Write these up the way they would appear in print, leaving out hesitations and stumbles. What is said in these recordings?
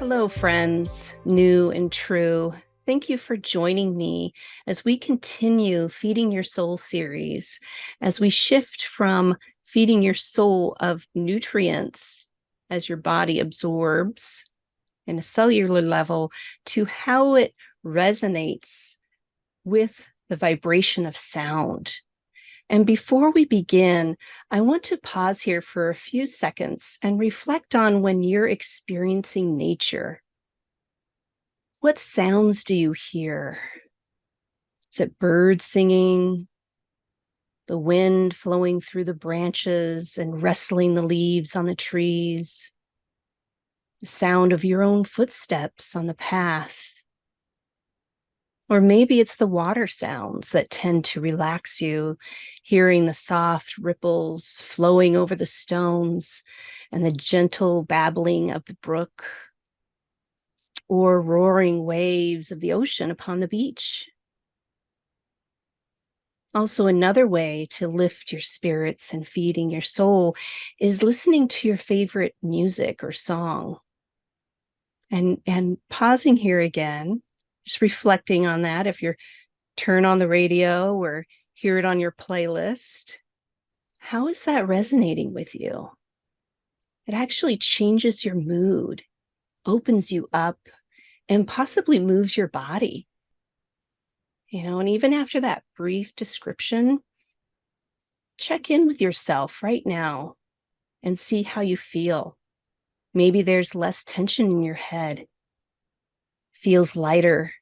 Hello, friends, new and true. Thank you for joining me as we continue Feeding Your Soul series, as we shift from feeding your soul of nutrients as your body absorbs in a cellular level to how it resonates with the vibration of sound. And before we begin, I want to pause here for a few seconds and reflect on when you're experiencing nature. What sounds do you hear? Is it birds singing, the wind flowing through the branches and rustling the leaves on the trees, the sound of your own footsteps on the path? Or maybe it's the water sounds that tend to relax you, hearing the soft ripples flowing over the stones and the gentle babbling of the brook, or roaring waves of the ocean upon the beach. Also, another way to lift your spirits and feeding your soul is listening to your favorite music or song. And pausing here again, just reflecting on that. If you're turn on the radio or hear it on your playlist, how is that resonating with you? It actually changes your mood, opens you up, and possibly moves your body. And even after that brief description, check in with yourself right now and see how you feel. Maybe there's less tension in your head, feels lighter,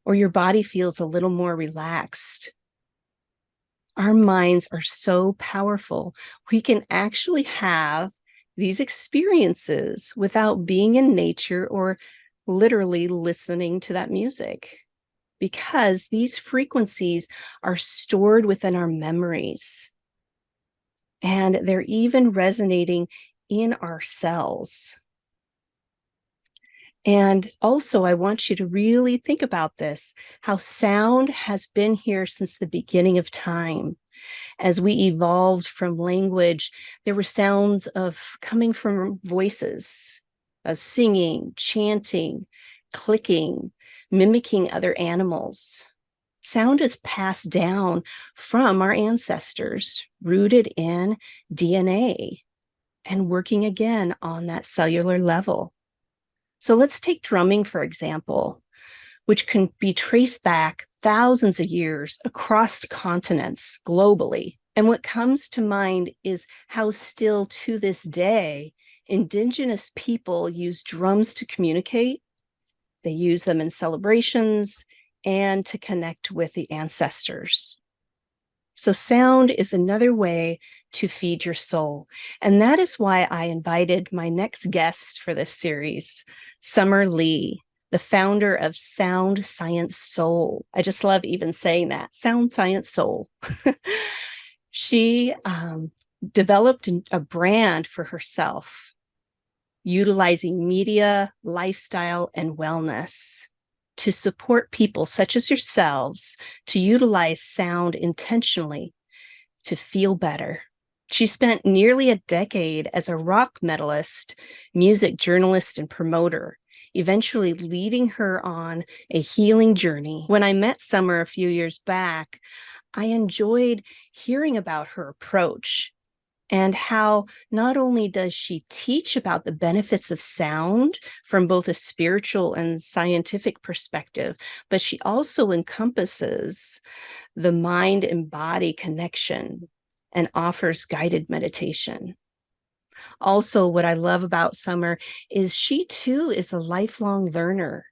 or your body feels a little more relaxed. Our minds are so powerful. We can actually have these experiences without being in nature or literally listening to that music, because these frequencies are stored within our memories. And they're even resonating in our cells. And also, I want you to really think about this, how sound has been here since the beginning of time. As we evolved from language, there were sounds of coming from voices, singing, chanting, clicking, mimicking other animals. Sound is passed down from our ancestors, rooted in DNA and working again on that cellular level. So let's take drumming, for example, which can be traced back thousands of years across continents globally. And what comes to mind is how still to this day, indigenous people use drums to communicate. They use them in celebrations and to connect with the ancestors. So sound is another way to feed your soul. And that is why I invited my next guest for this series, Sommer Leigh, the founder of Sound Science Soul. I just love even saying that, Sound Science Soul. She developed a brand for herself, utilizing media, lifestyle, and wellness to support people such as yourselves to utilize sound intentionally to feel better. She spent nearly a decade as a rock medalist, music journalist, and promoter, eventually leading her on a healing journey. When I met Sommer a few years back, I enjoyed hearing about her approach and how not only does she teach about the benefits of sound from both a spiritual and scientific perspective, but she also encompasses the mind and body connection and offers guided meditation. Also, what I love about Sommer is she too is a lifelong learner,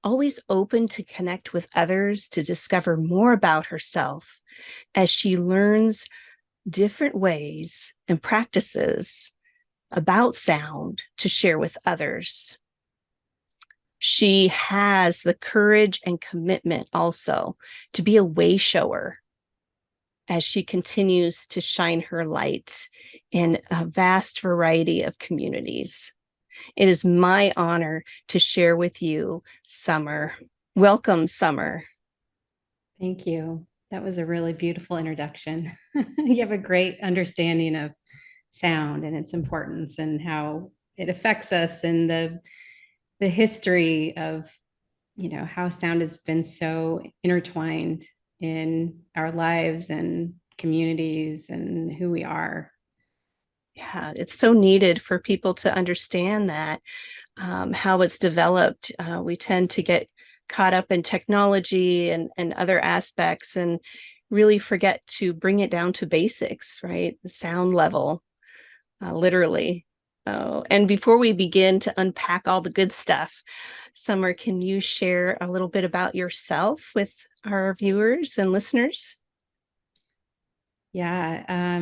always open to connect with others to discover more about herself as she learns different ways and practices about sound to share with others. She has the courage and commitment also to be a way shower as she continues to shine her light in a vast variety of communities. It is my honor to share with you, Sommer. Welcome, Sommer. Thank you. That was a really beautiful introduction. You have a great understanding of sound and its importance and how it affects us and the the history of, how sound has been so intertwined in our lives and communities and who we are. Yeah, it's so needed for people to understand that, how it's developed. We tend to get caught up in technology and other aspects and really forget to bring it down to basics, right? The sound level, literally. Oh, and before we begin to unpack all the good stuff, Summer, can you share a little bit about yourself with our viewers and listeners? Yeah.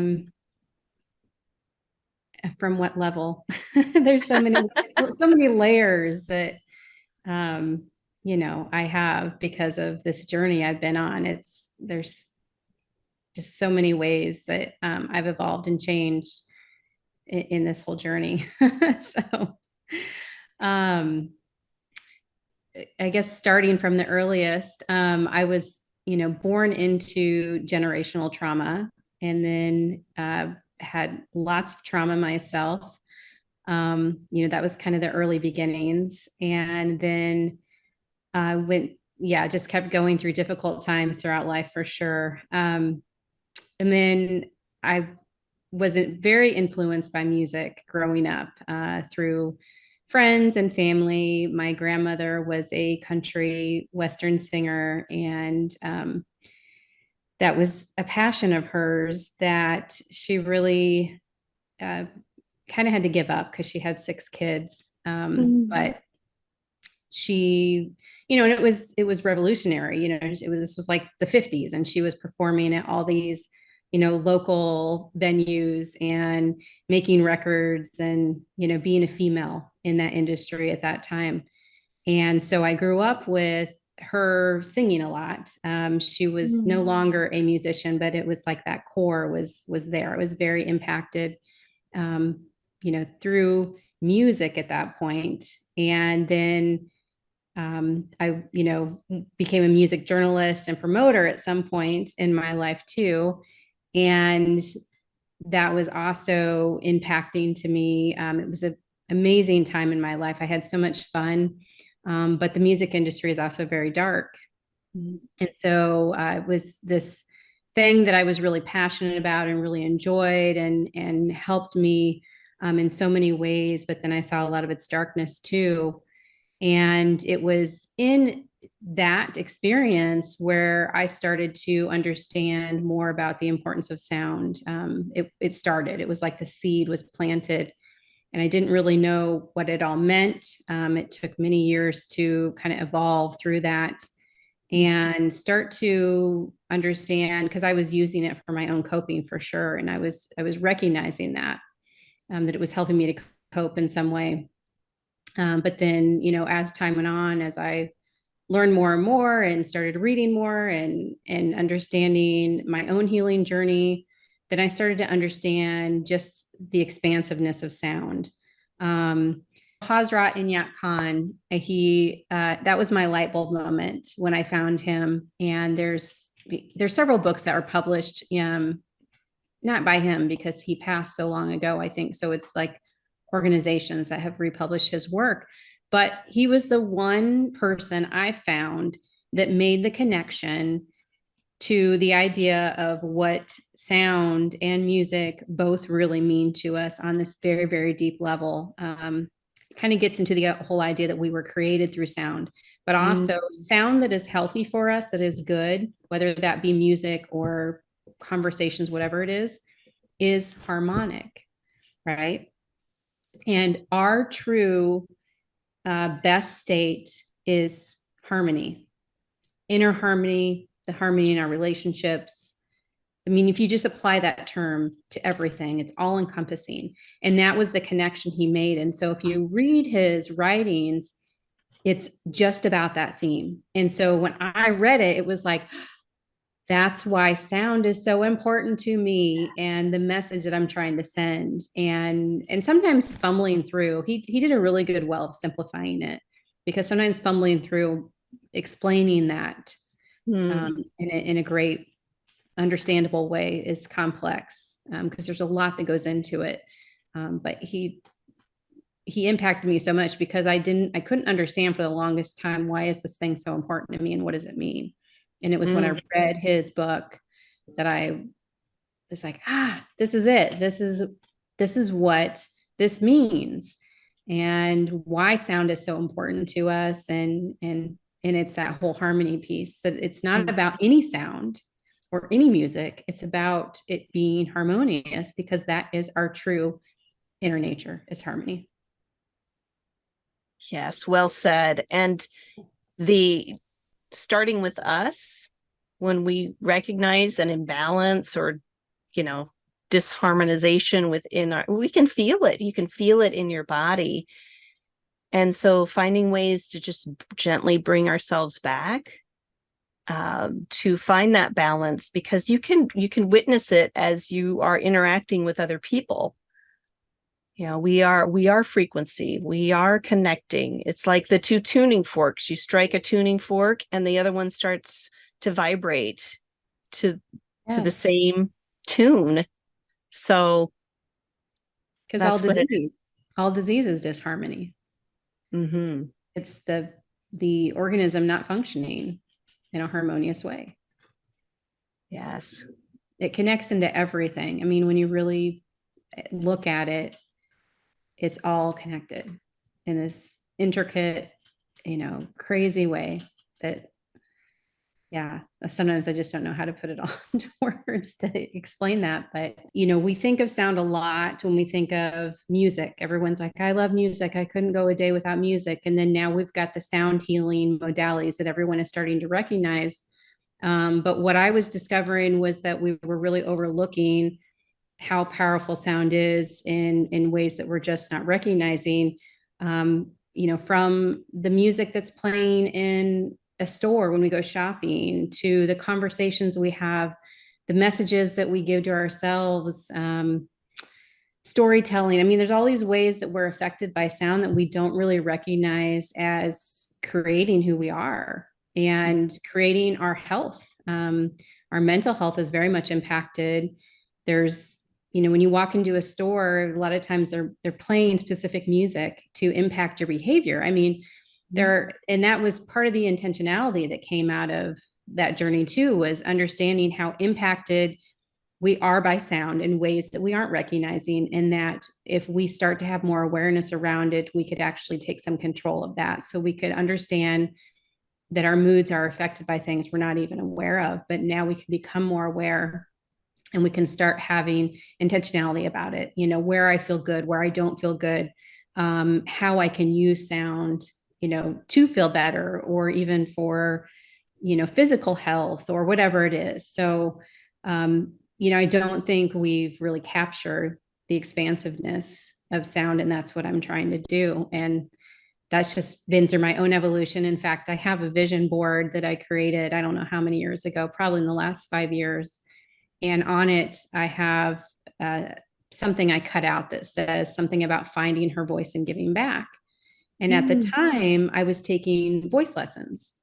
From what level? There's so many layers that, um, I have because of this journey I've been on. There's just so many ways that I've evolved and changed in this whole journey. So, um, I guess starting from the earliest, I was, born into generational trauma, and then had lots of trauma myself. That was kind of the early beginnings. And then I went, yeah, just kept going through difficult times throughout life for sure. And then I wasn't very influenced by music growing up, through friends and family. My grandmother was a country western singer, and that was a passion of hers that she really uh, kind of had to give up because she had 6 kids. Mm. But she, and it was revolutionary. This was like the 50s, and she was performing at all these, local venues and making records, and being a female in that industry at that time. And so I grew up with her singing a lot. She was no Mm. longer a musician, but it was like that core was there. I was very impacted, um, through music at that point. And then I, became a music journalist and promoter at some point in my life too. And that was also impacting to me. It was an amazing time in my life. I had so much fun. But the music industry is also very dark. Mm. And so it was this thing that I was really passionate about and really enjoyed, and helped me in so many ways. But then I saw a lot of its darkness too. And it was in that experience where I started to understand more about the importance of sound. It was like the seed was planted, and I didn't really know what it all meant. It took many years to kind of evolve through that and start to understand, because I was using it for my own coping for sure, and I was recognizing that it was helping me to cope in some way. But then, as time went on, as I learned more and more and started reading more and understanding my own healing journey, then I started to understand just the expansiveness of sound. Hazrat Inayat Khan, he that was my light bulb moment when I found him. And there's several books that were published, not by him because he passed so long ago, I think. So it's like organizations that have republished his work. But he was the one person I found that made the connection to the idea of what sound and music both really mean to us on this very, very deep level. Kind of gets into the whole idea that we were created through sound, but Mm. also sound that is healthy for us, that is good, whether that be music or conversations, whatever it is harmonic, right? And our true best state is harmony, inner harmony, the harmony in our relationships. I mean, if you just apply that term to everything, it's all encompassing. And that was the connection he made. And so if you read his writings, it's just about that theme. And so when I read it, it was like, that's why sound is so important to me and the message that I'm trying to send. And sometimes fumbling through, he did a really good well of simplifying it, because sometimes fumbling through explaining that Mm. in a great understandable way is complex, because there's a lot that goes into it. But he impacted me so much because I couldn't understand for the longest time, why is this thing so important to me and what does it mean? And it was when I Mm. read his book that I was like, this is it. This is what this means and why sound is so important to us. And it's that whole harmony piece, that it's not Mm. about any sound or any music. It's about it being harmonious, because that is our true inner nature, is harmony. Yes, well said. And the starting with us, when we recognize an imbalance or, you know, disharmonization within our, we can feel it. You can feel it in your body. And so finding ways to just gently bring ourselves back, to find that balance, because you can witness it as you are interacting with other people. You know, we are frequency, we are connecting. It's like the two tuning forks. You strike a tuning fork and the other one starts to vibrate to the Yes. same tune. So Because that's what it all disease is disharmony. is. Mm-hmm. It's the organism not functioning in a harmonious way. Yes. It connects into everything. I mean, when you really look at it, it's all connected in this intricate, crazy way that, yeah, sometimes I just don't know how to put it all into words to explain that. But, we think of sound a lot when we think of music. Everyone's like, I love music. I couldn't go a day without music. And then now we've got the sound healing modalities that everyone is starting to recognize. But what I was discovering was that we were really overlooking how powerful sound is in ways that we're just not recognizing. From the music that's playing in a store when we go shopping, to the conversations we have, the messages that we give to ourselves, storytelling. I mean, there's all these ways that we're affected by sound that we don't really recognize as creating who we are and creating our health. Our mental health is very much impacted. There's, when you walk into a store, a lot of times they're playing specific music to impact your behavior. I mean, and that was part of the intentionality that came out of that journey too, was understanding how impacted we are by sound in ways that we aren't recognizing, and that if we start to have more awareness around it, we could actually take some control of that, so we could understand that our moods are affected by things we're not even aware of. But now we can become more aware, and we can start having intentionality about it, where I feel good, where I don't feel good, how I can use sound, to feel better, or even for, physical health or whatever it is. So, I don't think we've really captured the expansiveness of sound, and that's what I'm trying to do. And that's just been through my own evolution. In fact, I have a vision board that I created, I don't know how many years ago, probably in the last 5 years. And on it, I have something I cut out that says something about finding her voice and giving back. And at the Mm. time, I was taking voice lessons.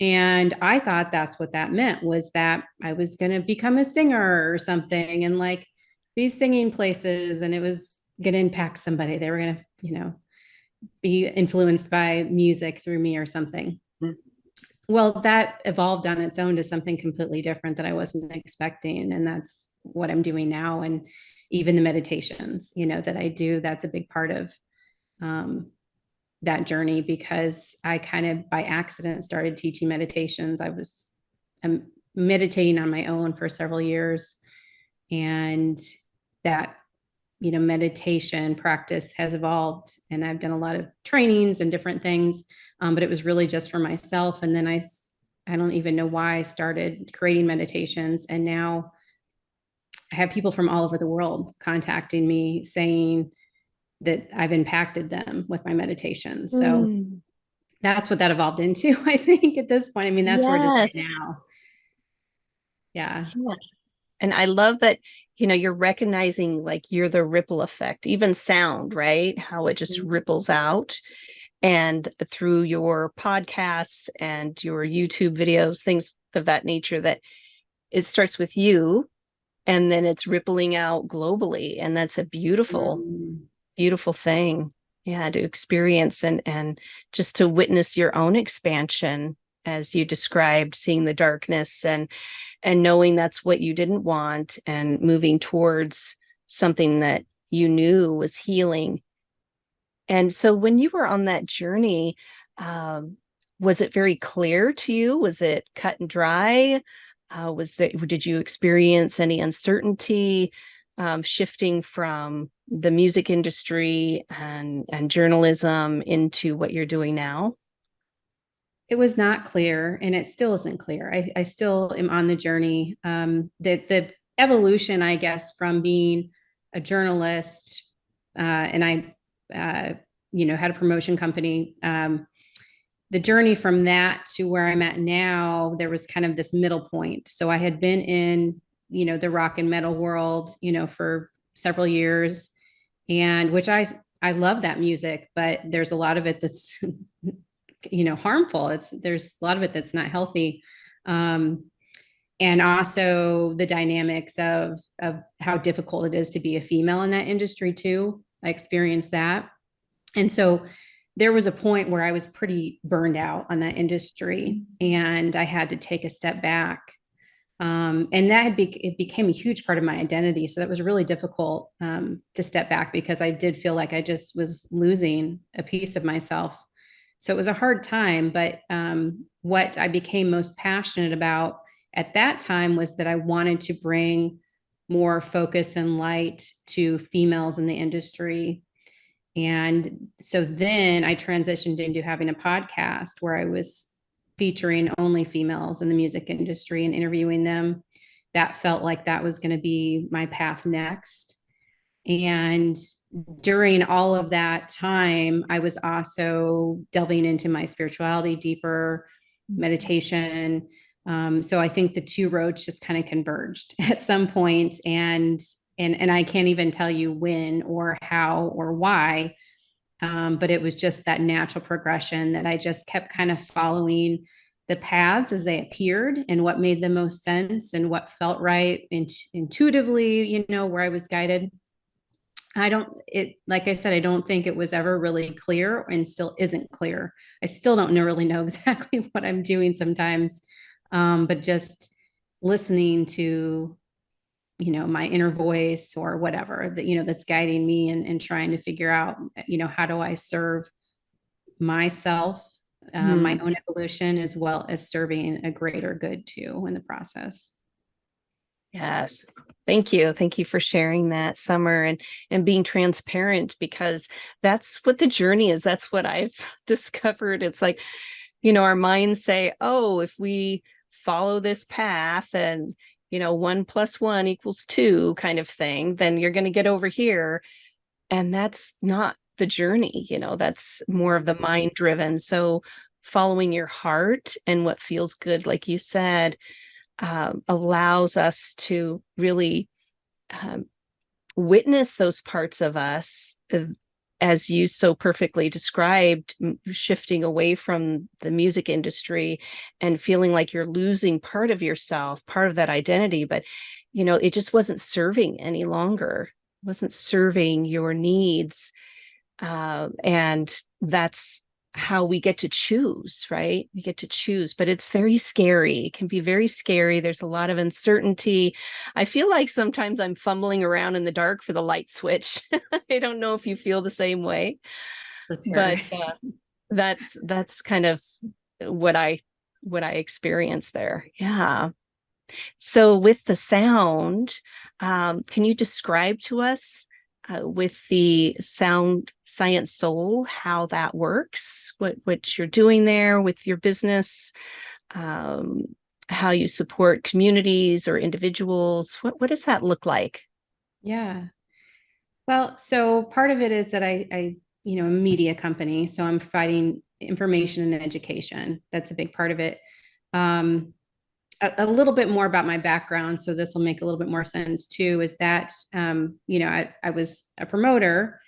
And I thought that's what that meant, was that I was going to become a singer or something, and like be singing places, and it was going to impact somebody. They were going to, be influenced by music through me or something. Mm. Well, that evolved on its own to something completely different that I wasn't expecting. And that's what I'm doing now. And even the meditations, that I do, that's a big part of that journey, because I kind of by accident started teaching meditations. I was meditating on my own for several years. And that, meditation practice has evolved, and I've done a lot of trainings and different things. But it was really just for myself. And then I don't even know why I started creating meditations. And now I have people from all over the world contacting me saying that I've impacted them with my meditation. So Mm. that's what that evolved into, I think, at this point. I mean, that's where it is right Yes. now. Yeah. Yeah. And I love that, you're recognizing like you're the ripple effect, even sound, right? How it just ripples out. And through your podcasts and your YouTube videos, things of that nature, that it starts with you and then it's rippling out globally. And that's a beautiful, Mm. beautiful thing. Yeah, to experience and just to witness your own expansion as you described, seeing the darkness and knowing that's what you didn't want and moving towards something that you knew was healing. And so when you were on that journey, um, was it very clear to you? Was it cut and dry? Did you experience any uncertainty shifting from the music industry and journalism into what you're doing now? It was not clear, and it still isn't clear. I still am on the journey. The evolution, I guess, from being a journalist, and uh, had a promotion company. The journey from that to where I'm at now, there was kind of this middle point. So I had been in, the rock and metal world, for several years, and which I love that music, but there's a lot of it that's harmful. There's a lot of it that's not healthy. um, and also the dynamics of how difficult it is to be a female in that industry too. I experienced that. And so there was a point where I was pretty burned out on that industry and I had to take a step back. And it became a huge part of my identity. So that was really difficult, to step back, because I did feel like I just was losing a piece of myself. So it was a hard time. But what I became most passionate about at that time was that I wanted to bring more focus and light to females in the industry. And so then I transitioned into having a podcast where I was featuring only females in the music industry and interviewing them. That felt like that was going to be my path next. And during all of that time, I was also delving into my spirituality deeper, meditation. So I think the two roads just kind of converged at some point, and I can't even tell you when or how or why. But it was just that natural progression that I just kept kind of following the paths as they appeared and what made the most sense and what felt right intuitively, where I was guided. Like I said, I don't think it was ever really clear and still isn't clear. I still don't really know exactly what I'm doing sometimes. But just listening to, my inner voice or whatever that, that's guiding me and trying to figure out, how do I serve myself, my Hmm. own evolution, as well as serving a greater good too in the process. Yes. Thank you. Thank you for sharing that, Summer, and being transparent because that's what the journey is. That's what I've discovered. It's like, our minds say, oh, if we follow this path and, 1 + 1 = 2 kind of thing, then you're going to get over here. And that's not the journey, that's more of the mind driven. So following your heart and what feels good, like you said, allows us to really um, witness those parts of us, as you so perfectly described, shifting away from the music industry and feeling like you're losing part of yourself, part of that identity. But, it just wasn't serving any longer, wasn't serving your needs. And that's how we get to choose, right? We get to choose, but it's very scary. It can be very scary. There's a lot of uncertainty. I feel like sometimes I'm fumbling around in the dark for the light switch. I don't know if you feel the same way, For sure. but that's kind of what I experienced there. Yeah. So with the sound, can you describe to us with the sound science soul how that works? What you're doing there with your business, um, how you support communities or individuals? What does that look like? Yeah. Well, so part of it is that a media company, so I'm providing information and education. That's a big part of it. Um, a little bit more about my background, so this will make a little bit more sense too, is that, I was a promoter,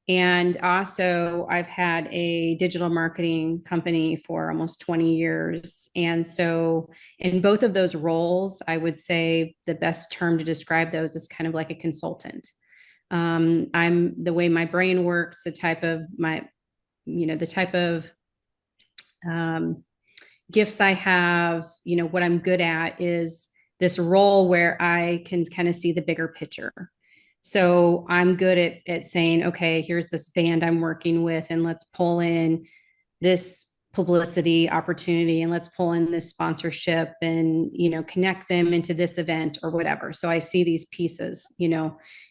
and also I've had a digital marketing company for almost 20 years. And so in both of those roles, I would say the best term to describe those is kind of like a consultant. I'm the way my brain works, the type of um, gifts I have, what I'm good at is this role where I can kind of see the bigger picture. So I'm good at saying, okay, here's this band I'm working with, and let's pull in this publicity opportunity, and let's pull in this sponsorship, and connect them into this event or whatever. So I see these pieces,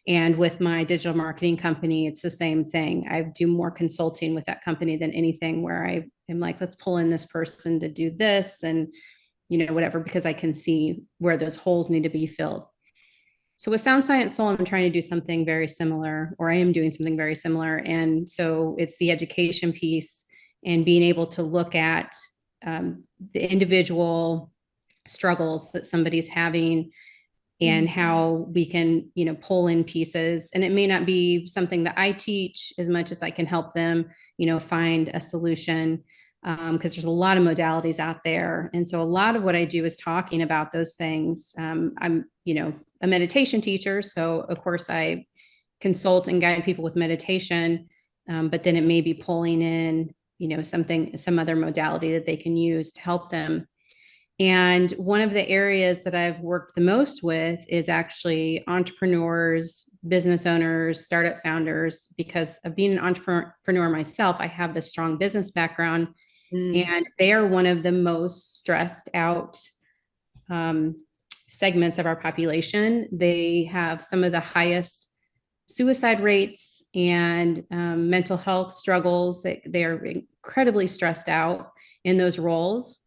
and with my digital marketing company, it's the same thing. I do more consulting with that company than anything, where I am like, let's pull in this person to do this, and whatever, because I can see where those holes need to be filled. So with Sound Science Soul, I'm trying to do something very similar, or I am doing something very similar. And so it's the education piece and being able to look at the individual struggles that somebody's having, and how we can, pull in pieces. And it may not be something that I teach as much as I can help them, find a solution, because there's a lot of modalities out there. And so a lot of what I do is talking about those things. I'm, a meditation teacher. So of course I consult and guide people with meditation. But then it may be pulling in, some other modality that they can use to help them. And one of the areas that I've worked the most with is actually entrepreneurs, business owners, startup founders, because of being an entrepreneur myself, I have this strong business background, and they are one of the most stressed out um, segments of our population. They have some of the highest suicide rates and mental health struggles. That they are incredibly stressed out in those roles.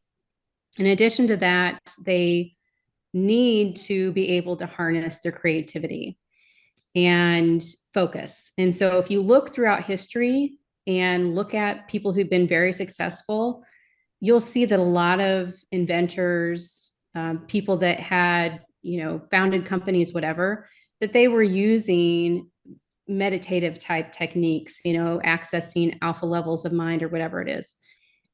In addition to that, they need to be able to harness their creativity and focus. And so if you look throughout history and look at people who've been very successful, you'll see that a lot of inventors, people that had, founded companies, whatever, that they were using meditative type techniques, accessing alpha levels of mind or whatever it is.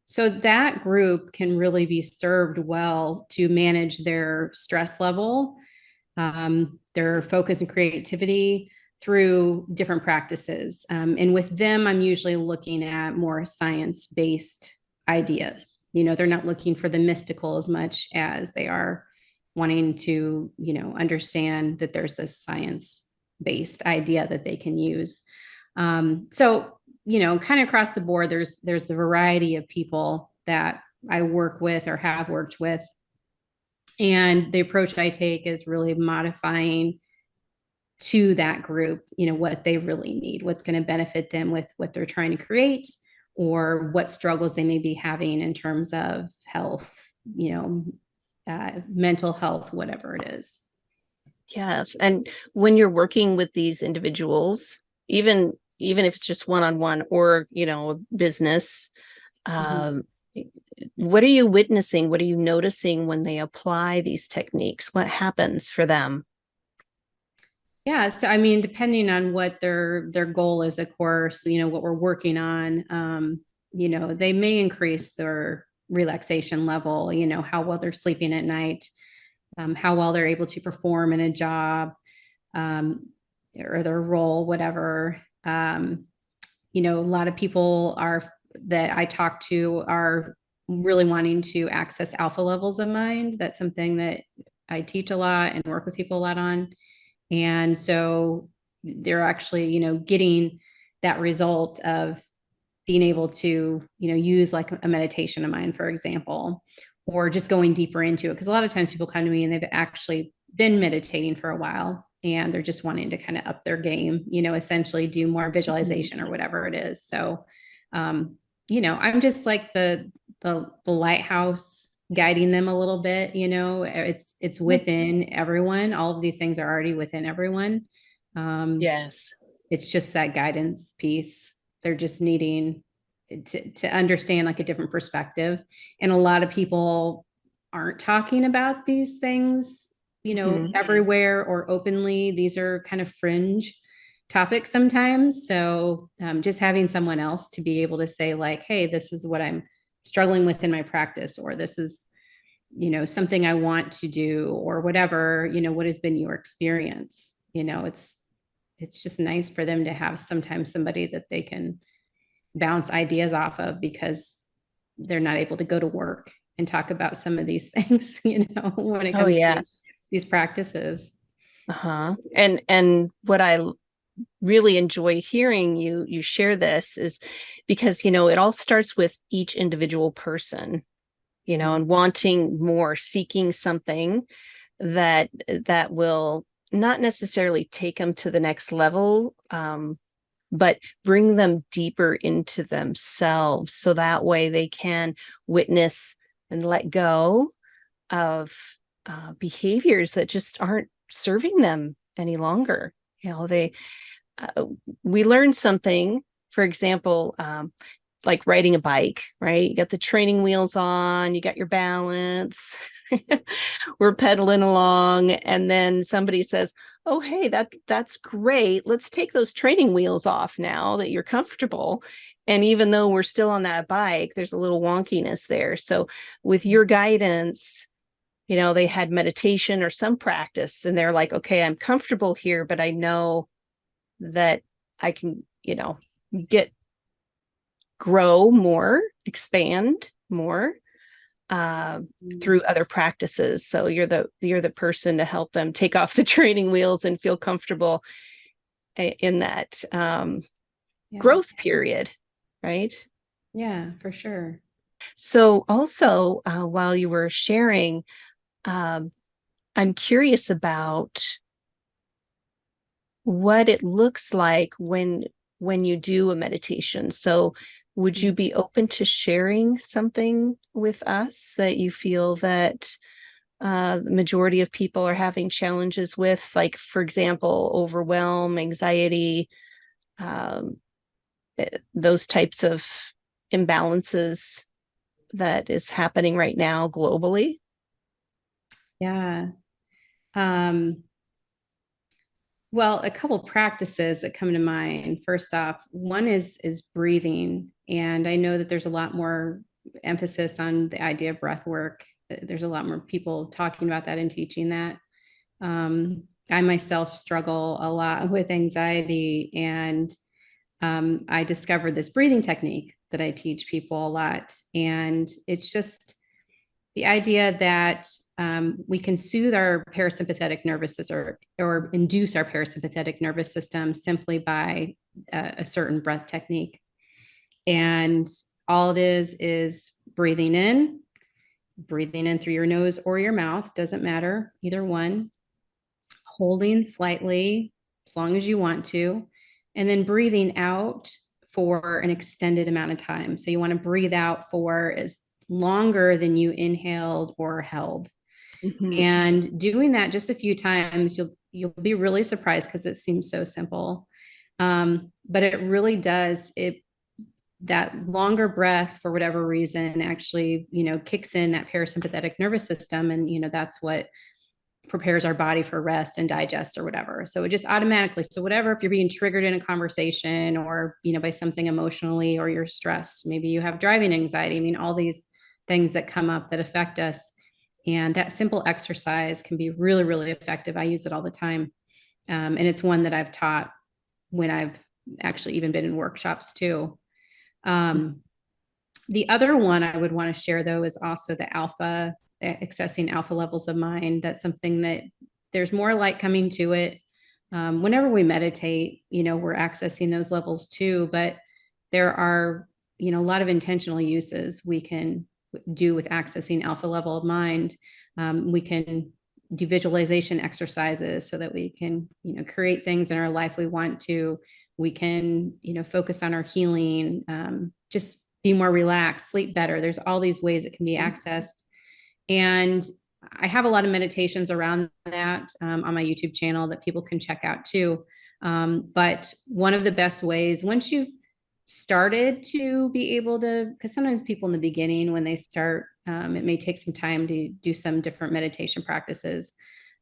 So that group can really be served well to manage their stress level, their focus and creativity through different practices. And with them, I'm usually looking at more science-based ideas. They're not looking for the mystical as much as they are wanting to, understand that there's this science-based idea that they can use. So kind of across the board, there's a variety of people that I work with or have worked with. And the approach I take is really modifying to that group, what they really need, what's going to benefit them with what they're trying to create, or what struggles they may be having in terms of health, mental health, whatever it is. Yes. And when you're working with these individuals, even if it's just one-on-one or, a business, Mm-hmm. what are you witnessing? What are you noticing when they apply these techniques? What happens for them? Yeah, so I mean, depending on what their goal is, of course, what we're working on, they may increase their relaxation level, how well they're sleeping at night, how well they're able to perform in a job, um, or their role, whatever. A lot of people are that I talk to are really wanting to access alpha levels of mind. That's something that I teach a lot and work with people a lot on. And so they're actually, getting that result of being able to, use like a meditation of mine, for example, or just going deeper into it. Because a lot of times people come to me and they've actually been meditating for a while and they're just wanting to kind of up their game, essentially do more visualization or whatever it is. So, I'm just like the lighthouse guiding them a little bit. It's within everyone. All of these things are already within everyone. um Yes. it's just that guidance piece. They're just needing to understand like a different perspective. And a lot of people aren't talking about these things, everywhere or openly. These are kind of fringe topics sometimes. So just having someone else to be able to say like, hey, this is what I'm struggling with in my practice, or this is, something I want to do, or whatever, what has been your experience? it's just nice for them to have sometimes somebody that they can bounce ideas off of, because they're not able to go to work and talk about some of these things, when it Oh, comes to yes. these practices. Uh-huh. And what I really enjoy hearing you share this is because, it all starts with each individual person, and wanting more, seeking something that will not necessarily take them to the next level, but bring them deeper into themselves so that way they can witness and let go of behaviors that just aren't serving them any longer. They uh, we learn something, for example, like riding a bike, right? You got the training wheels on, you got your balance. We're pedaling along, and then somebody says, "Oh, hey, that's great. Let's take those training wheels off now that you're comfortable." And even though we're still on that bike, there's a little wonkiness there. So with your guidance, they had meditation or some practice, and they're like, "Okay, I'm comfortable here, but I know that I can, get grow more, expand more uh, through other practices." So you're the person to help them take off the training wheels and feel comfortable in that Yeah. growth period, right? Yeah, for sure. So also, while you were sharing, um, I'm curious about what it looks like when you do a meditation. So would you be open to sharing something with us that you feel that the majority of people are having challenges with, like, for example, overwhelm, anxiety, um, those types of imbalances that is happening right now globally? Yeah. Um, well, a couple practices that come to mind. First off, one is breathing, and I know that there's a lot more emphasis on the idea of breath work. There's a lot more people talking about that and teaching that. I myself struggle a lot with anxiety, and I discovered this breathing technique that I teach people a lot, and it's just the idea that we can soothe our parasympathetic nervous system, or induce our parasympathetic nervous system, simply by a certain breath technique. And all it is breathing in through your nose or your mouth, doesn't matter, either one, holding slightly as long as you want to, and then breathing out for an extended amount of time. So you want to breathe out for as longer than you inhaled or held. Mm-hmm. And doing that just a few times, you'll be really surprised, because it seems so simple. But it really does, that longer breath, for whatever reason, actually, kicks in that parasympathetic nervous system. And, that's what prepares our body for rest and digest or whatever. So it just automatically, so whatever, if you're being triggered in a conversation, or, by something emotionally, or you're stressed, maybe you have driving anxiety. I mean, all these things that come up that affect us. And that simple exercise can be really, really effective. I use it all the time. And it's one that I've taught when I've actually even been in workshops too. Um, the other one I would want to share, though, is also the accessing alpha levels of mind. That's something that there's more light coming to it. Whenever we meditate, we're accessing those levels too, but there are, a lot of intentional uses we can do with accessing alpha level of mind. We can do visualization exercises so that we can, create things in our life we want to. We can, focus on our healing, just be more relaxed, sleep better. There's all these ways it can be accessed. And I have a lot of meditations around that on my YouTube channel that people can check out too. But one of the best ways, once you've started to be able to, because sometimes people in the beginning, when they start, it may take some time to do some different meditation practices.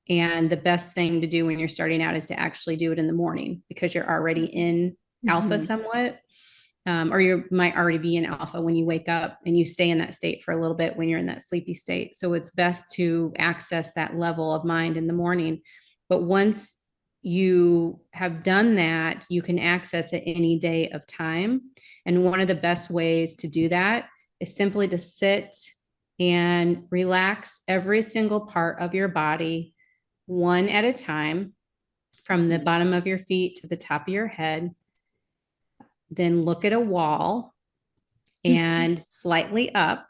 And the best thing to do when you're starting out is to actually do it in the morning, because you're already in alpha Mm-hmm. somewhat. Or you might already be in alpha when you wake up, and you stay in that state for a little bit when you're in that sleepy state. So it's best to access that level of mind in the morning. But once you have done that, you can access it any day of time. And one of the best ways to do that is simply to sit and relax every single part of your body one at a time, from the bottom of your feet to the top of your head. Then look at a wall and slightly up,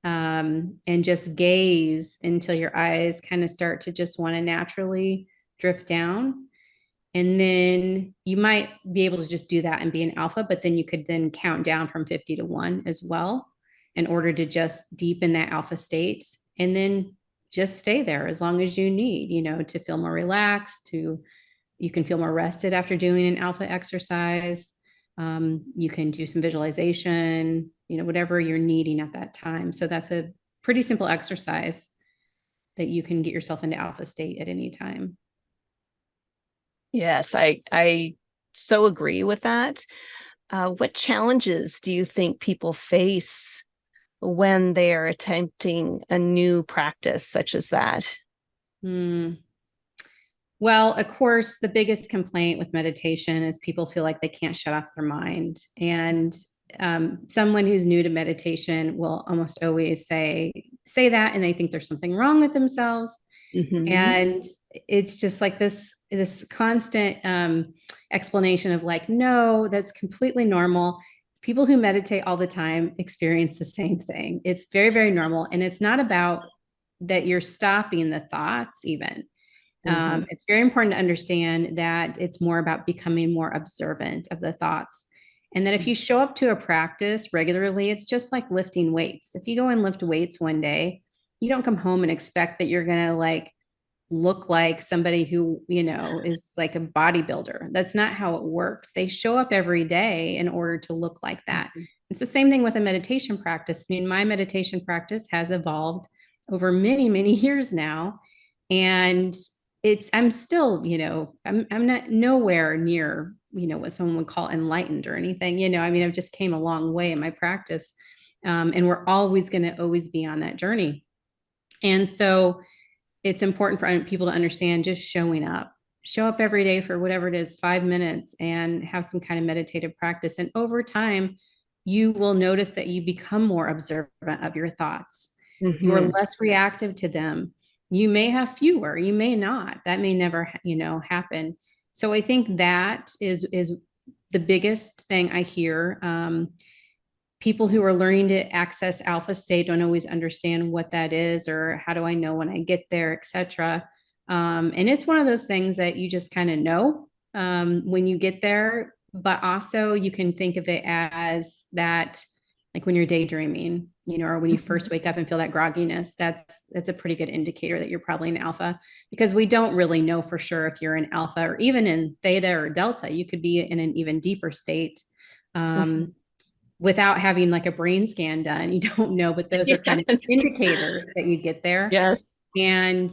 and just gaze until your eyes kind of start to just want to naturally drift down. And then you might be able to just do that and be an alpha, but then you could then count down from 50 to 1 as well in order to just deepen that alpha state. And then just stay there as long as you need, to feel more relaxed, you can feel more rested after doing an alpha exercise. You can do some visualization, whatever you're needing at that time. So that's a pretty simple exercise that you can get yourself into alpha state at any time. Yes, I so agree with that. What challenges do you think people face when they are attempting a new practice such as that? Hmm. Well, of course, the biggest complaint with meditation is people feel like they can't shut off their mind. And someone who's new to meditation will almost always say that, and they think there's something wrong with themselves. Mm-hmm. And it's just like this constant explanation of like, no, that's completely normal. People who meditate all the time experience the same thing. It's very, very normal, and it's not about that you're stopping the thoughts even. Mm-hmm. It's very important to understand that it's more about becoming more observant of the thoughts. And that if you show up to a practice regularly, it's just like lifting weights. If you go and lift weights one day, you don't come home and expect that you're going to like look like somebody who, is like a bodybuilder. That's not how it works. They show up every day in order to look like that. It's the same thing with a meditation practice. I mean, my meditation practice has evolved over many, many years now. And I'm still, I'm not nowhere near, what someone would call enlightened or anything, I mean, I've just came a long way in my practice. And we're always going to always be on that journey. And so it's important for people to understand just show up every day for whatever it is, 5 minutes, and have some kind of meditative practice. And over time, you will notice that you become more observant of your thoughts. You are Mm-hmm. less reactive to them. You may have fewer, you may not. That may never, happen. So I think that is the biggest thing I hear. People who are learning to access alpha state don't always understand what that is, or how do I know when I get there, etc. And it's one of those things that you just kind of know when you get there, but also you can think of it as that, like when you're daydreaming, or when you first wake up and feel that grogginess. That's a pretty good indicator that you're probably an alpha, because we don't really know for sure if you're an alpha, or even in theta or delta. You could be in an even deeper state. Mm-hmm. Without having like a brain scan done. You don't know, but those are kind of Yeah. indicators that you get there. Yes. And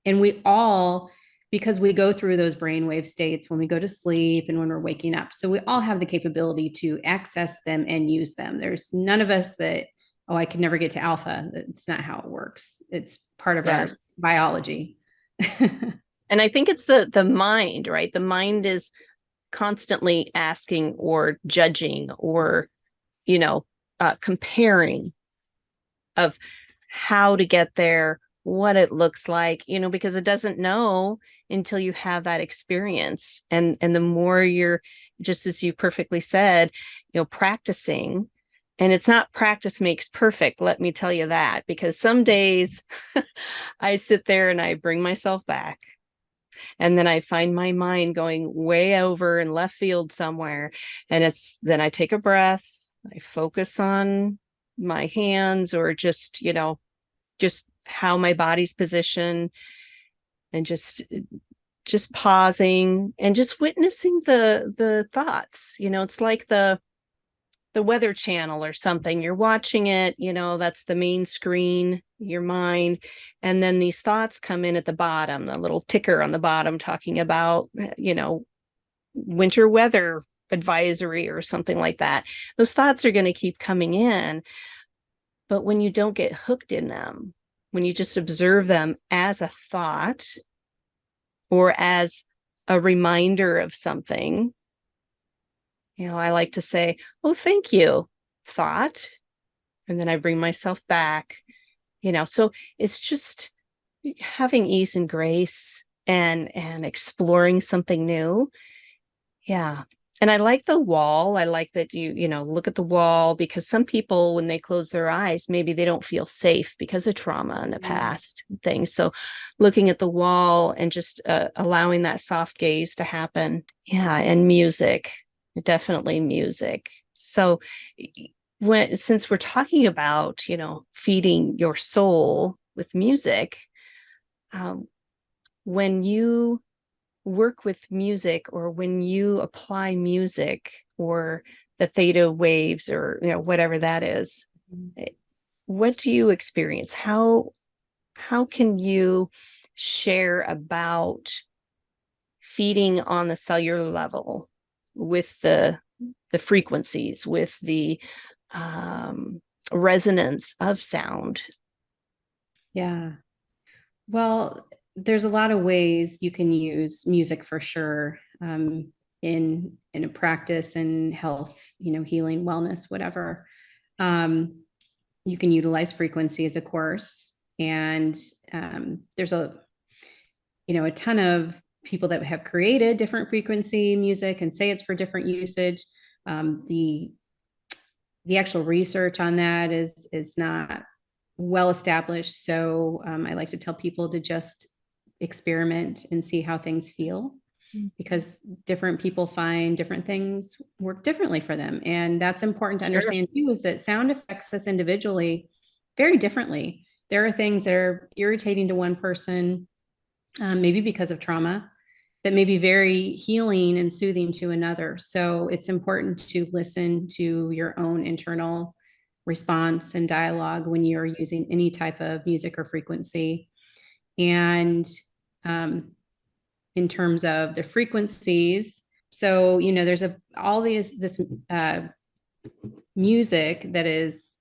we all, because we go through those brainwave states when we go to sleep and when we're waking up. So we all have the capability to access them and use them. There's none of us that, oh, I could never get to alpha. It's not how it works. It's part of our Yes. biology. And I think it's the mind, right? The mind is constantly asking or judging or, you know, comparing of how to get there, what it looks like, because it doesn't know until you have that experience. And the more you're, just as you perfectly said, practicing, and it's not practice makes perfect, let me tell you that, because some days I sit there and I bring myself back. And then I find my mind going way over in left field somewhere. And then I take a breath, I focus on my hands, or just how my body's positioned, and just pausing and just witnessing the thoughts. It's like the weather channel or something. You're watching it, that's the main screen, your mind. And then these thoughts come in at the bottom, the little ticker on the bottom talking about, winter weather advisory or something like that. Those thoughts are going to keep coming in. But when you don't get hooked in them, when you just observe them as a thought or as a reminder of something, I like to say, oh, thank you, thought. And then I bring myself back, so it's just having ease and grace and exploring something new. Yeah. And I like the wall. I like that look at the wall, because some people, when they close their eyes, maybe they don't feel safe because of trauma in the past things. So looking at the wall and just allowing that soft gaze to happen. Yeah. And music, definitely music. So since we're talking about, feeding your soul with music, um, when you work with music, or when you apply music, or the theta waves, or whatever that is, what do you experience? How can you share about feeding on the cellular level with the frequencies, with the resonance of sound? Yeah. Well, there's a lot of ways you can use music for sure, in a practice and health, healing, wellness, whatever. Um, you can utilize frequencies, of course, and there's a ton of people that have created different frequency music and say it's for different usage. The actual research on that is not well established. So I like to tell people to just experiment and see how things feel, because different people find different things work differently for them. And that's important to Sure. understand too, is that sound affects us individually very differently. There are things that are irritating to one person, maybe because of trauma, that may be very healing and soothing to another. So it's important to listen to your own internal response and dialogue when you're using any type of music or frequency. And in terms of the frequencies, so there's all this music that is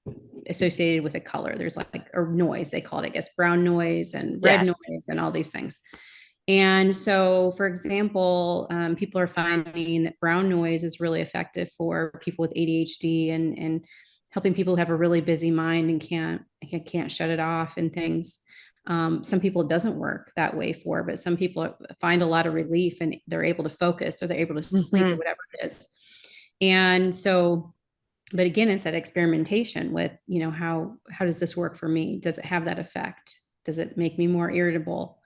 associated with a color. There's like or noise, they call it, I guess, brown noise and red Yes. noise and all these things. And so, for example, people are finding that brown noise is really effective for people with ADHD, and helping people who have a really busy mind and can't shut it off and things. Some people it doesn't work that way for, but some people find a lot of relief and they're able to focus, or they're able to sleep, or whatever it is. And so, but again, it's that experimentation with, how does this work for me? Does it have that effect? Does it make me more irritable?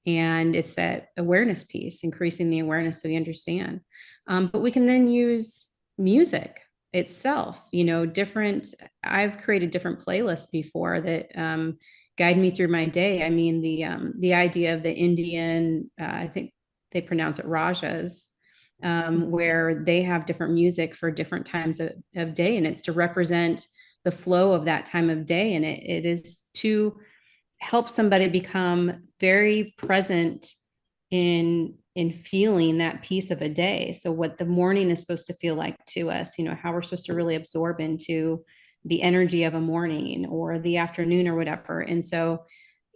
And it's that awareness piece, increasing the awareness so we understand. But we can then use music itself, I've created different playlists before that guide me through my day. I mean, the idea of the Indian, I think they pronounce it rajas, where they have different music for different times of day, and it's to represent the flow of that time of day. And it is to help somebody become very present in feeling that piece of a day. So what the morning is supposed to feel like to us, how we're supposed to really absorb into the energy of a morning or the afternoon or whatever. And so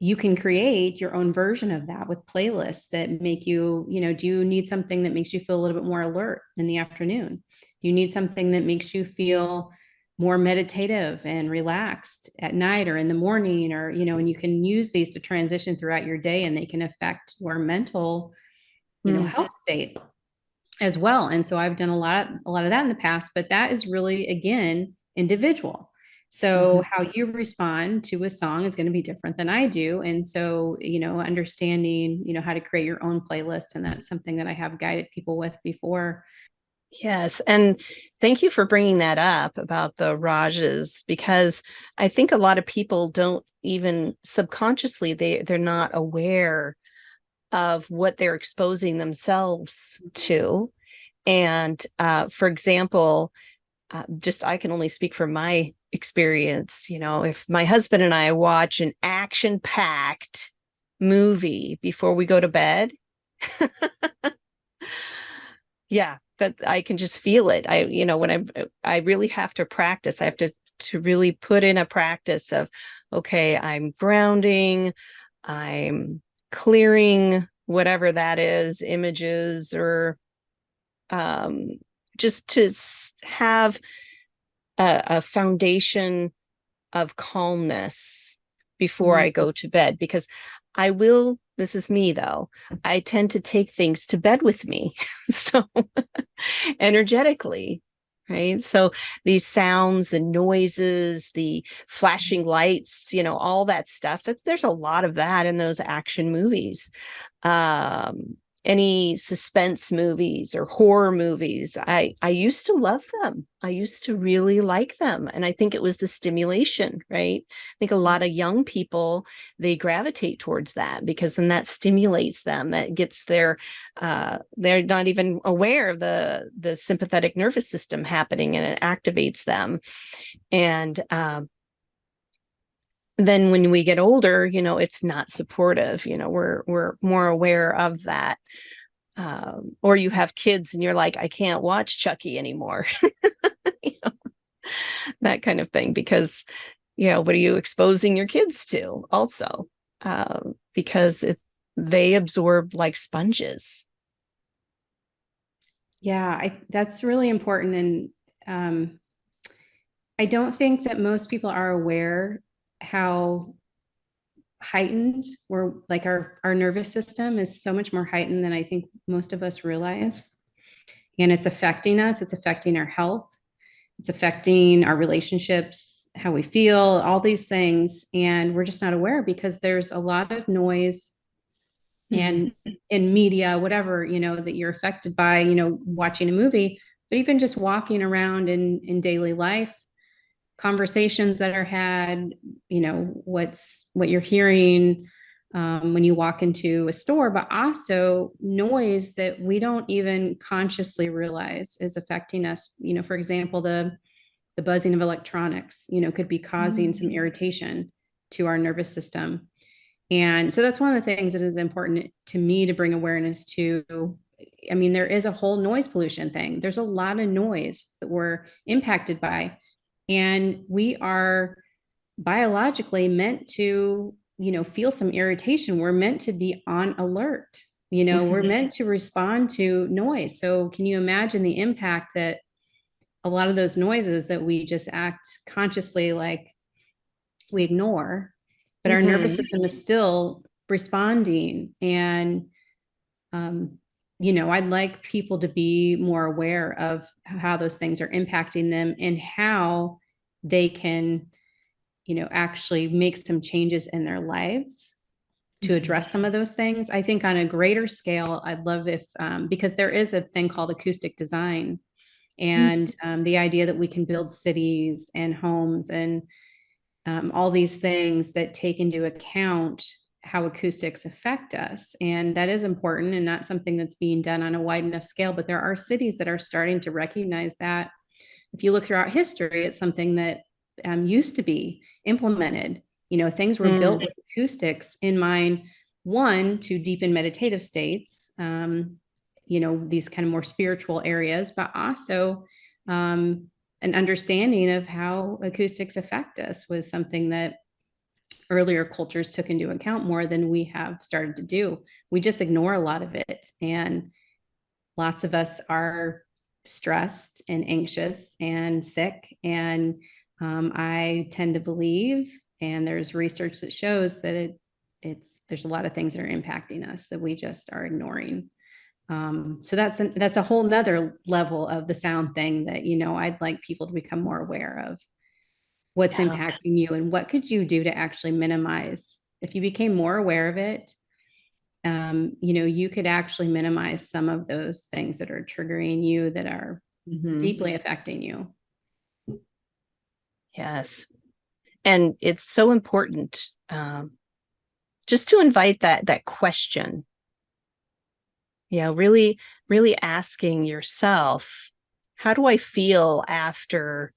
you can create your own version of that with playlists that make you, do you need something that makes you feel a little bit more alert in the afternoon? Do you need something that makes you feel more meditative and relaxed at night or in the morning, or and you can use these to transition throughout your day, and they can affect your mental health state as well. And so I've done a lot of that in the past, but that is really, again, individual. So how you respond to a song is going to be different than I do. And so, understanding, how to create your own playlist. And that's something that I have guided people with before. Yes. And thank you for bringing that up about the Rajas, because I think a lot of people don't even subconsciously, they're not aware of what they're exposing themselves to. And for example, just I can only speak from my experience. If my husband and I watch an action-packed movie before we go to bed, yeah, that I can just feel it. When I really have to practice. I have to really put in a practice of, okay, I'm grounding, I'm clearing whatever that is, images, or um, just to have a foundation of calmness before I Mm. go to bed, because I will, this is me though, I tend to take things to bed with me. So energetically, right? So these sounds, the noises, the flashing lights, all that stuff, there's a lot of that in those action movies. um any suspense movies or horror movies, I used to love them. I used to really like them, and I think it was the stimulation, right? I think a lot of young people, they gravitate towards that because then that stimulates them, that gets they're not even aware of the sympathetic nervous system happening, and it activates them. And then when we get older, it's not supportive. We're more aware of that. Or you have kids and you're like, I can't watch Chucky anymore. You know, that kind of thing, because what are you exposing your kids to also? Because they absorb like sponges. Yeah, that's really important. And I don't think that most people are aware how heightened we're like our nervous system is so much more heightened than I think most of us realize. And it's affecting us, it's affecting our health, it's affecting our relationships, how we feel, all these things. And we're just not aware because there's a lot of noise Mm-hmm. and in media, whatever, that you're affected by, watching a movie, but even just walking around in daily life, conversations that are had, what you're hearing when you walk into a store, but also noise that we don't even consciously realize is affecting us. For example, the buzzing of electronics, could be causing some irritation to our nervous system. And so that's one of the things that is important to me to bring awareness to. I mean, there is a whole noise pollution thing. There's a lot of noise that we're impacted by. And we are biologically meant to, feel some irritation. We're meant to be on alert. We're Mm-hmm. meant to respond to noise. So can you imagine the impact that a lot of those noises that we just act consciously like we ignore, but our nervous Mm-hmm. system is still responding. And, um, I'd like people to be more aware of how those things are impacting them and how they can, actually make some changes in their lives to Mm-hmm. address some of those things. I think on a greater scale, I'd love if, because there is a thing called acoustic design, and the idea that we can build cities and homes and all these things that take into account how acoustics affect us. And that is important and not something that's being done on a wide enough scale. But there are cities that are starting to recognize that. If you look throughout history, it's something that used to be implemented. Things were built with acoustics in mind, one, to deepen meditative states, these kind of more spiritual areas, but also an understanding of how acoustics affect us was something that earlier cultures took into account more than we have started to do. We just ignore a lot of it. And lots of us are stressed and anxious and sick. And I tend to believe, and there's research that shows that there's a lot of things that are impacting us that we just are ignoring. So that's a whole nother level of the sound thing that, I'd like people to become more aware of what's Yeah. impacting you and what could you do to actually minimize. If you became more aware of it, you could actually minimize some of those things that are triggering you, that are Mm-hmm. deeply affecting you. Yes. And it's so important, just to invite that question. Really, really asking yourself, how do I feel after,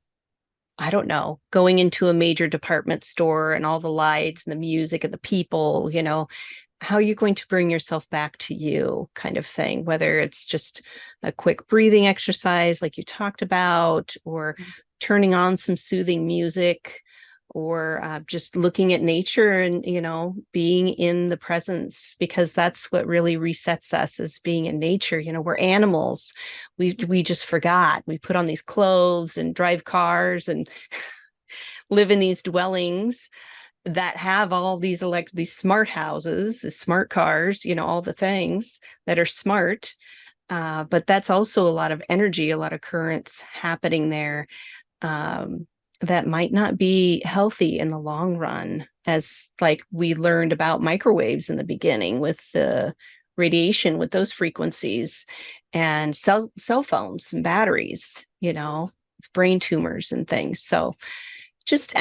I don't know, going into a major department store and all the lights and the music and the people, how are you going to bring yourself back to you, kind of thing, whether it's just a quick breathing exercise like you talked about, or turning on some soothing music, or just looking at nature and, being in the presence, because that's what really resets us, is being in nature. We're animals. We just forgot. We put on these clothes and drive cars and live in these dwellings that have all these smart houses, the smart cars, all the things that are smart. But that's also a lot of energy, a lot of currents happening there, that might not be healthy in the long run, as like we learned about microwaves in the beginning with the radiation, with those frequencies, and cell phones and batteries, brain tumors and things. So just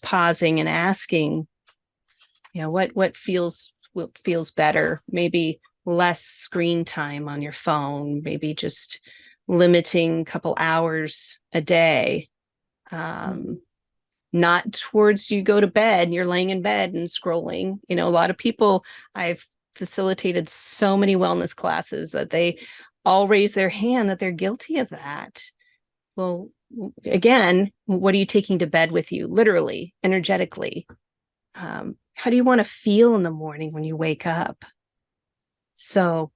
pausing and asking, what feels better. Maybe less screen time on your phone, maybe just limiting a couple hours a day. um, Not towards you go to bed and you're laying in bed and scrolling. A lot of people, I've facilitated so many wellness classes that they all raise their hand that they're guilty of that. Well, again, what are you taking to bed with you, literally, energetically? How do you want to feel in the morning when you wake up? So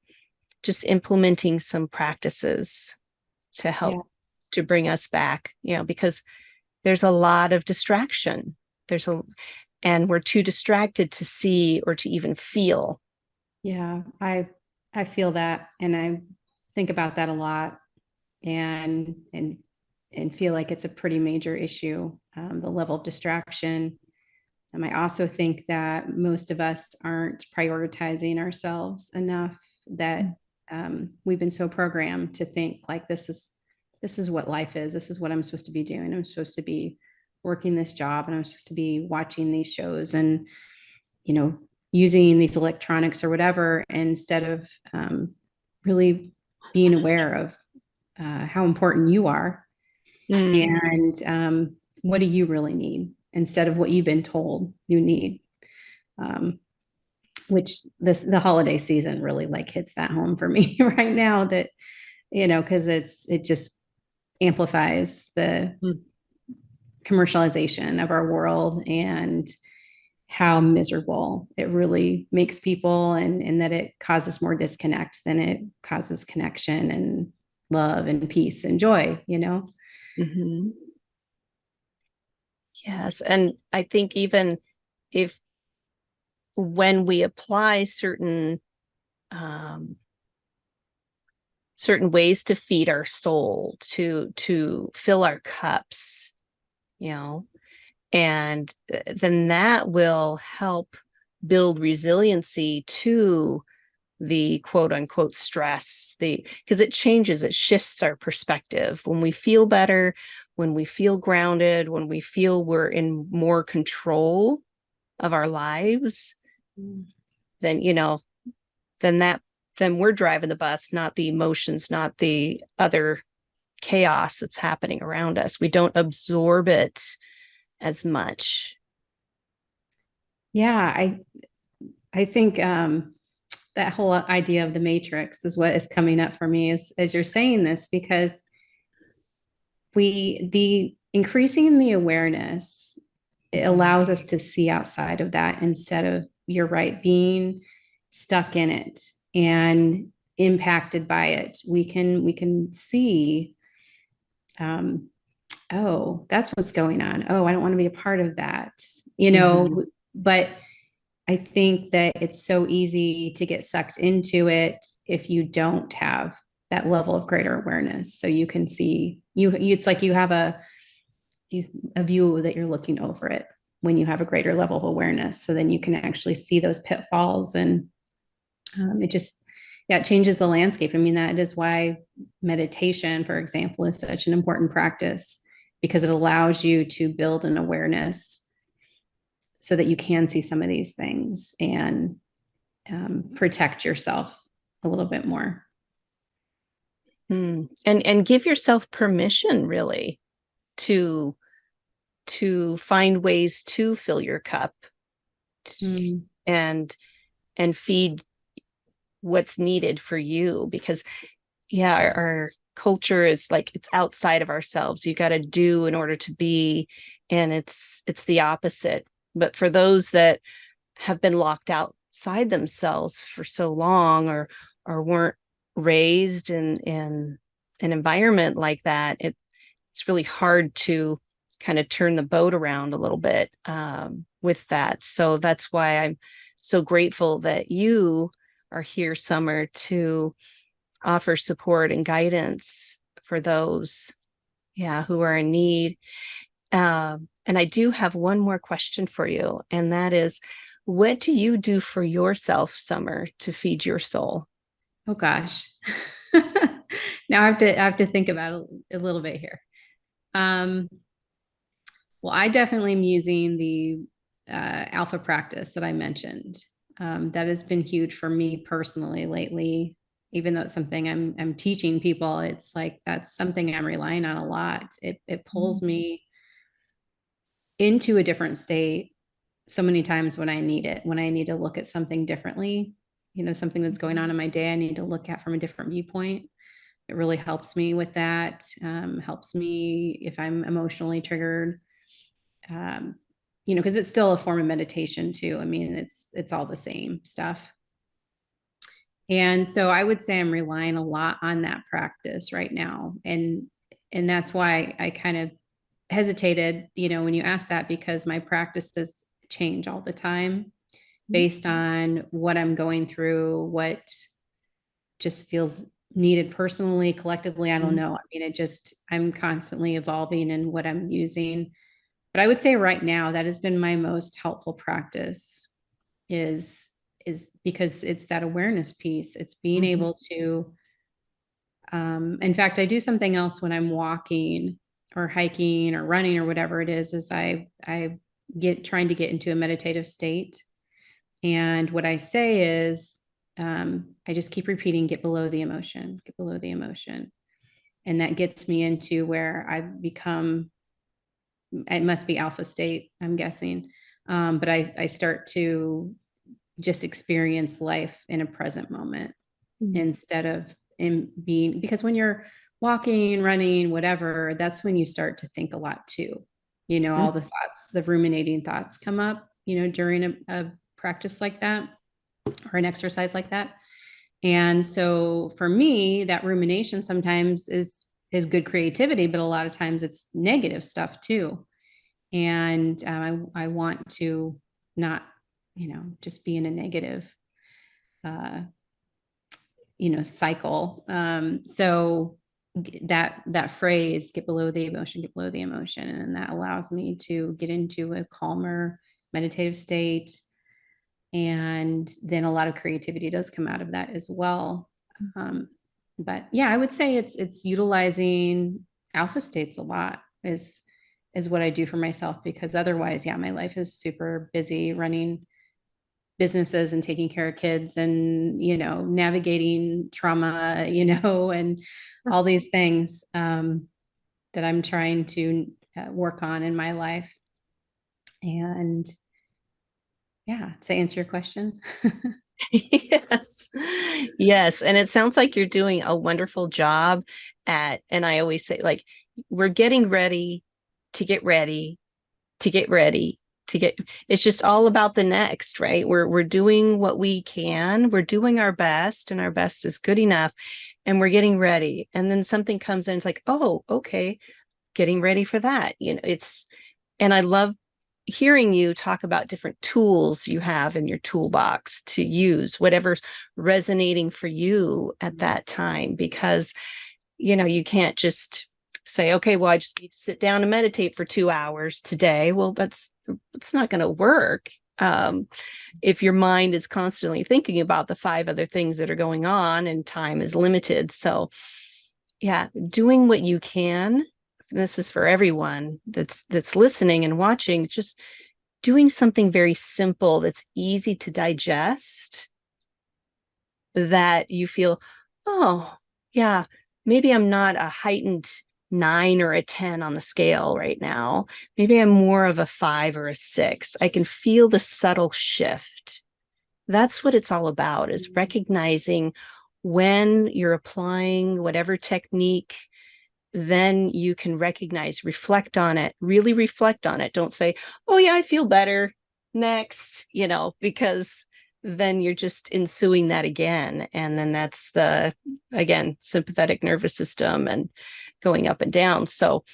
just implementing some practices to help Yeah. to bring us back, because there's a lot of distraction. And we're too distracted to see or to even feel. Yeah. I feel that, and I think about that a lot, and feel like it's a pretty major issue, the level of distraction. I also think that most of us aren't prioritizing ourselves enough, that we've been so programmed to think like this is what life is. This is what I'm supposed to be doing. I'm supposed to be working this job, and I'm supposed to be watching these shows and, you know, using these electronics or whatever, instead of really being aware of how important you are, Mm. and what do you really need instead of what you've been told you need. Um, which the holiday season really like hits that home for me right now, that, because it just amplifies the Mm. commercialization of our world, and how miserable it really makes people, and that it causes more disconnect than it causes connection and love and peace and joy. Mm-hmm. Yes. And I think even if when we apply um, certain ways to feed our soul, to fill our cups, you know, and then that will help build resiliency to the quote unquote stress, because it shifts our perspective. When we feel better, when we feel grounded, when we feel we're in more control of our lives, then then that then we're driving the bus, not the emotions, not the other chaos that's happening around us. We don't absorb it as much. Yeah, I think that whole idea of the matrix is what is coming up for me as you're saying this, because the increasing the awareness, it allows us to see outside of that, instead of, you're right, being stuck in it and impacted by it. We can see, um, oh, that's what's going on. Oh, I don't want to be a part of that, Mm-hmm. but I think that it's so easy to get sucked into it if you don't have that level of greater awareness. So you can see, it's like you have a view that you're looking over it when you have a greater level of awareness. So then you can actually see those pitfalls, and it just, yeah, it changes the landscape. I mean, that is why meditation, for example, is such an important practice, because it allows you to build an awareness so that you can see some of these things, and protect yourself a little bit more. And give yourself permission, really, to find ways to fill your cup, Mm. and feed what's needed for you. Because yeah, our culture is like it's outside of ourselves. You got to do in order to be, and it's the opposite. But for those that have been locked outside themselves for so long, or weren't raised in an environment like that, it's really hard to kind of turn the boat around a little bit with that. So that's why I'm so grateful that you are here, Summer, to offer support and guidance for those, yeah, who are in need. And I do have one more question for you, and that is, what do you do for yourself, Summer, to feed your soul? Oh gosh. Now I have to think about it a little bit here. Um, well, I definitely am using the alpha practice that I mentioned. That has been huge for me personally lately. Even though it's something I'm teaching people, it's like that's something I'm relying on a lot. It pulls me into a different state so many times when I need it, when I need to look at something differently, something that's going on in my day, I need to look at from a different viewpoint. It really helps me with that. Helps me if I'm emotionally triggered. Um, because it's still a form of meditation too. I mean, it's all the same stuff. And so I would say I'm relying a lot on that practice right now. And that's why I kind of hesitated, when you asked that, because my practices change all the time based on what I'm going through, what just feels needed personally, collectively. I don't know. I mean, I'm constantly evolving in what I'm using. But I would say right now that has been my most helpful practice is is because it's that awareness piece. It's being Mhm. able to in fact, I do something else when I'm walking or hiking or running or whatever it is I get trying to get into a meditative state. And what I say is, I just keep repeating, get below the emotion, get below the emotion. And that gets me into where I've become, it must be alpha state, I'm guessing. But I start to just experience life in a present moment Mhm. instead of in being, because when you're walking, running, whatever, that's when you start to think a lot too. All the thoughts, the ruminating thoughts come up, during a practice like that or an exercise like that. And so for me, that rumination sometimes is good creativity, but a lot of times it's negative stuff too. And I want to not, just be in a negative, uh, cycle. So that phrase, get below the emotion, get below the emotion, and that allows me to get into a calmer meditative state. And then a lot of creativity does come out of that as well. Um, but yeah, I would say it's utilizing alpha states a lot is what I do for myself, because otherwise, yeah, my life is super busy running businesses and taking care of kids and navigating trauma, and all these things that I'm trying to work on in my life. And yeah, to answer your question. Yes. Yes. And it sounds like you're doing a wonderful job and I always say, like, we're getting ready to get ready to get ready to get, it's just all about the next, right? We're doing what we can, we're doing our best, and our best is good enough, and we're getting ready. And then something comes in, it's like, oh, okay, getting ready for that. And I love hearing you talk about different tools you have in your toolbox to use, whatever's resonating for you at that time, because, you can't just say, okay, well, I just need to sit down and meditate for 2 hours today. Well, that's not going to work. If your mind is constantly thinking about the five other things that are going on and time is limited. So yeah, doing what you can. This is for everyone that's listening and watching, just doing something very simple that's easy to digest, that you feel, oh, yeah, maybe I'm not a heightened 9 or a 10 on the scale right now. Maybe I'm more of a 5 or a 6. I can feel the subtle shift. That's what it's all about, is recognizing when you're applying whatever technique, then you can recognize, reflect on it, really reflect on it. Don't say, oh, yeah, I feel better. Next, because then you're just ensuing that again. And then that's again, sympathetic nervous system and going up and down. So,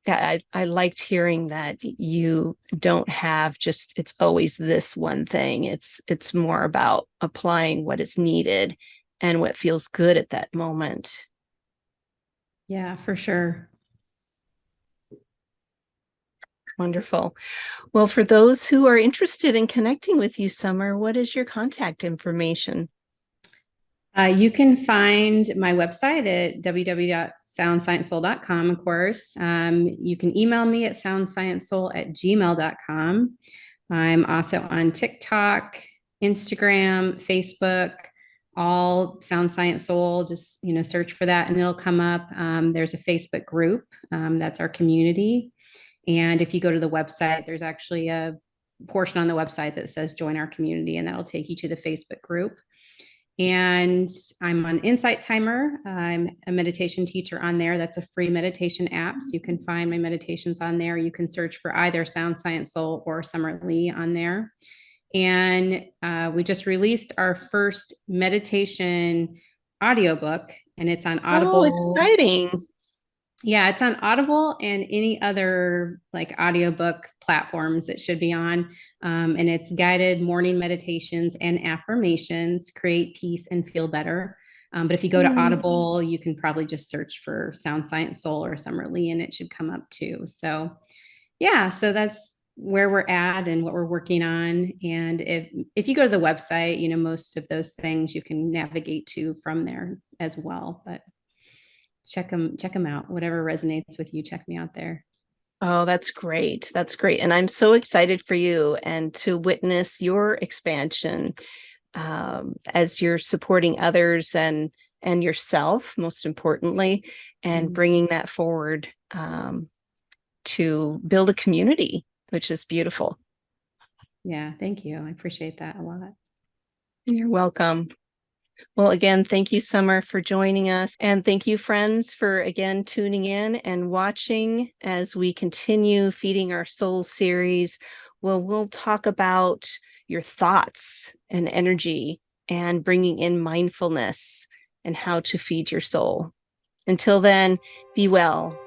yeah, I liked hearing that you don't have just it's always this one thing. It's more about applying what is needed and what feels good at that moment. Yeah, for sure. Wonderful. Well, for those who are interested in connecting with you, Summer, what is your contact information? You can find my website at www.soundsciencesoul.com, of course. You can email me at soundsciencesoul@gmail.com. I'm also on TikTok, Instagram, Facebook, all Sound Science Soul. Just, search for that and it'll come up. There's a Facebook group, that's our community. And if you go to the website, there's actually a portion on the website that says join our community, and that'll take you to the Facebook group. And I'm on Insight Timer. I'm a meditation teacher on there. That's a free meditation app. So you can find my meditations on there. You can search for either Sound Science Soul or Sommer Leigh on there. And we just released our first meditation audiobook, and it's on Oh, Audible. exciting. Yeah, it's on Audible and any other like audiobook platforms it should be on. And it's guided morning meditations and affirmations, create peace and feel better. But if you go to Mm. Audible, you can probably just search for Sound Science Soul or Sommer Leigh and it should come up too. So yeah, so that's where we're at and what we're working on. And if you go to the website, most of those things you can navigate to from there as well. But check them out. Whatever resonates with you, check me out there. Oh, that's great. That's great. And I'm so excited for you and to witness your expansion as you're supporting others and yourself, most importantly, and Mm. bringing that forward to build a community, which is beautiful. Yeah, thank you. I appreciate that a lot. You're welcome. Well, again, thank you, Summer, for joining us. And thank you, friends, for again tuning in and watching as we continue Feeding Our Soul series. Well, we'll talk about your thoughts and energy and bringing in mindfulness and how to feed your soul. Until then, be well.